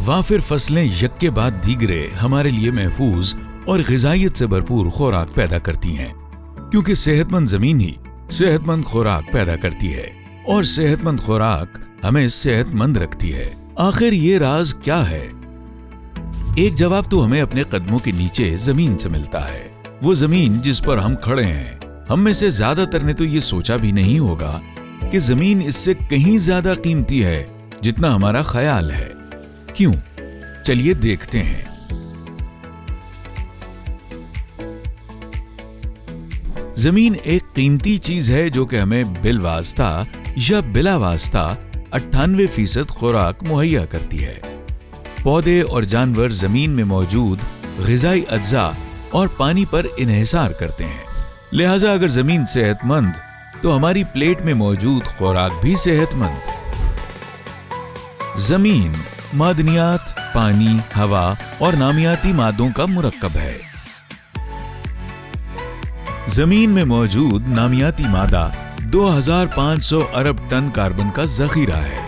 وافر فصلیں یک کے بعد دیگرے ہمارے لیے محفوظ اور غذائیت سے بھرپور خوراک پیدا کرتی ہیں، کیونکہ صحت مند زمین ہی صحت مند خوراک پیدا کرتی ہے اور صحت مند خوراک ہمیں صحت مند رکھتی ہے۔ آخر یہ راز کیا ہے؟ ایک جواب تو ہمیں اپنے قدموں کے نیچے زمین سے ملتا ہے۔ وہ زمین جس پر ہم کھڑے ہیں، ہم میں سے زیادہ تر نے تو یہ سوچا بھی نہیں ہوگا کہ زمین اس سے کہیں زیادہ قیمتی ہے جتنا ہمارا خیال ہے۔ کیوں؟ چلیے دیکھتے ہیں۔ زمین ایک قیمتی چیز ہے جو کہ ہمیں بالواسطہ یا بلا واسطہ 98% خوراک مہیا کرتی ہے۔ پودے اور جانور زمین میں موجود غذائی اجزاء اور پانی پر انحصار کرتے ہیں، لہٰذا اگر زمین صحت مند تو ہماری پلیٹ میں موجود خوراک بھی صحت مند۔ زمین معدنیات، پانی، ہوا اور نامیاتی مادوں کا مرکب ہے۔ زمین میں موجود نامیاتی مادہ 2500 ارب ٹن کاربن کا ذخیرہ ہے۔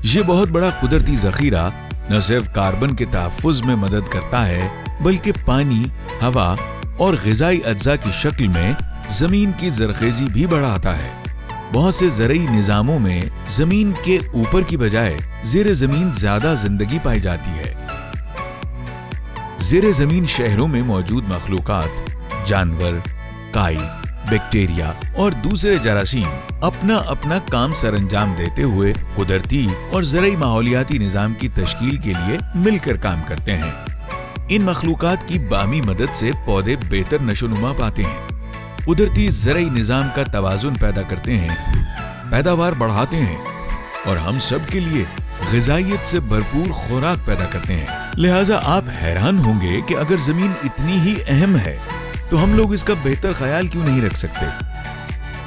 یہ بہت بڑا قدرتی ذخیرہ نہ صرف کاربن کے تحفظ میں مدد کرتا ہے بلکہ پانی، ہوا اور غذائی اجزاء کی شکل میں زمین کی زرخیزی بھی بڑھاتا ہے۔ بہت سے زرعی نظاموں میں زمین کے اوپر کی بجائے زیر زمین زیادہ زندگی پائی جاتی ہے۔ زیر زمین شہروں میں موجود مخلوقات، جانور، کائی، بیکٹیریا اور دوسرے جراثیم اپنا اپنا کام سر انجام دیتے ہوئے قدرتی اور زرعی ماحولیاتی نظام کی تشکیل کے لیے مل کر کام کرتے ہیں۔ ان مخلوقات کی باہمی مدد سے پودے بہتر نشو نما پاتے ہیں، قدرتی زرعی نظام کا توازن پیدا کرتے ہیں، پیداوار بڑھاتے ہیں اور ہم سب کے لیے غذائیت سے بھرپور خوراک پیدا کرتے ہیں۔ لہٰذا آپ حیران ہوں گے کہ اگر زمین اتنی ہی اہم ہے تو ہم لوگ اس کا بہتر خیال کیوں نہیں رکھ سکتے؟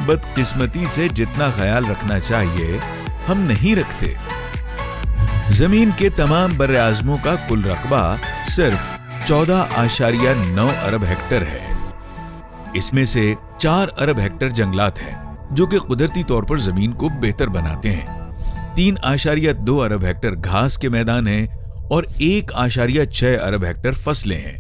بدقسمتی سے جتنا خیال رکھنا چاہیے ہم نہیں رکھتے۔ زمین کے تمام بر اعظموں کا کل رقبہ صرف 14.9 ارب ہیکٹر ہے۔ اس میں سے 4 ارب ہیکٹر جنگلات ہیں جو کہ قدرتی طور پر زمین کو بہتر بناتے ہیں، 3.2 ارب ہیکٹر گھاس کے میدان ہیں اور 1.6 ارب ہیکٹر فصلیں ہیں۔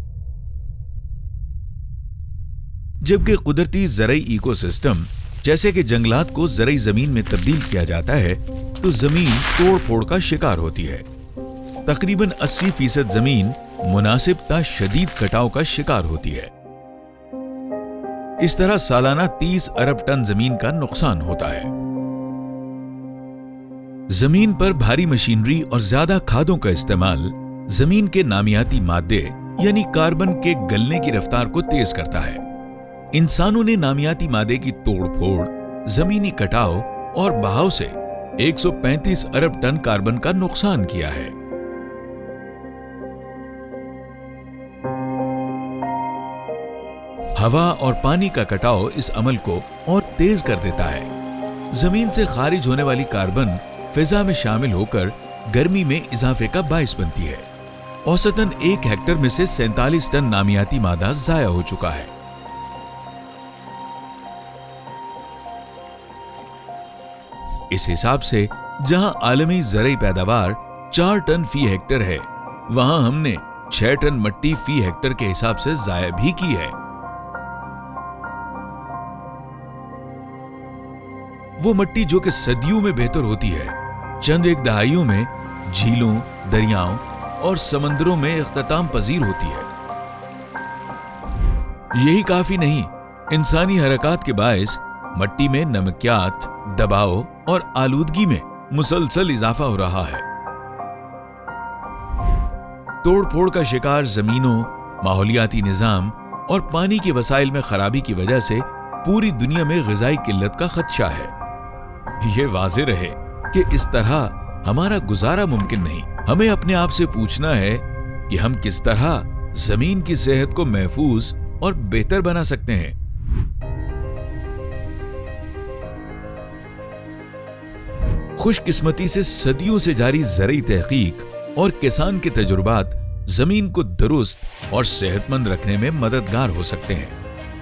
جبکہ قدرتی زرعی ایکو سسٹم جیسے کہ جنگلات کو زرعی زمین میں تبدیل کیا جاتا ہے تو زمین توڑ پھوڑ کا شکار ہوتی ہے۔ تقریباً 80% زمین مناسب تا شدید کٹاؤ کا شکار ہوتی ہے۔ اس طرح سالانہ 30 ارب ٹن زمین کا نقصان ہوتا ہے۔ زمین پر بھاری مشینری اور زیادہ کھادوں کا استعمال زمین کے نامیاتی مادے یعنی کاربن کے گلنے کی رفتار کو تیز کرتا ہے۔ انسانوں نے نامیاتی مادے کی توڑ پھوڑ، زمینی کٹاؤ اور بہاؤ سے 135 ارب ٹن کاربن کا نقصان کیا ہے۔ ہوا اور پانی کا کٹاؤ اس عمل کو اور تیز کر دیتا ہے۔ زمین سے خارج ہونے والی کاربن فضا میں شامل ہو کر گرمی میں اضافے کا باعث بنتی ہے۔ اوسطاً 1 ہیکٹر میں سے 47 ٹن نامیاتی مادہ ضائع ہو چکا ہے۔ اس حساب سے جہاں عالمی زرعی پیداوار 4 ٹن فی ہیکٹر ہے، وہاں ہم نے 6 ٹن مٹی فی ہیکٹر کے حساب سے ضائع بھی کی ہے۔ وہ مٹی جو کہ صدیوں میں بہتر ہوتی ہے، چند ایک دہائیوں میں جھیلوں، دریاؤں اور سمندروں میں اختتام پذیر ہوتی ہے۔ یہی کافی نہیں، انسانی حرکات کے باعث مٹی میں نمکیات، دباؤ اور آلودگی میں مسلسل اضافہ ہو رہا ہے۔ توڑ پھوڑ کا شکار زمینوں، ماحولیاتی نظام اور پانی کے وسائل میں خرابی کی وجہ سے پوری دنیا میں غذائی قلت کا خدشہ ہے۔ یہ واضح رہے کہ اس طرح ہمارا گزارا ممکن نہیں۔ ہمیں اپنے آپ سے پوچھنا ہے کہ ہم کس طرح زمین کی صحت کو محفوظ اور بہتر بنا سکتے ہیں۔ خوش قسمتی سے صدیوں سے جاری زرعی تحقیق اور کسان کے تجربات زمین کو درست اور صحت مند رکھنے میں مددگار ہو سکتے ہیں۔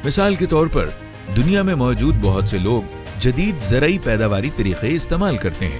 مثال کے طور پر دنیا میں موجود بہت سے لوگ جدید زرعی پیداواری طریقے استعمال کرتے ہیں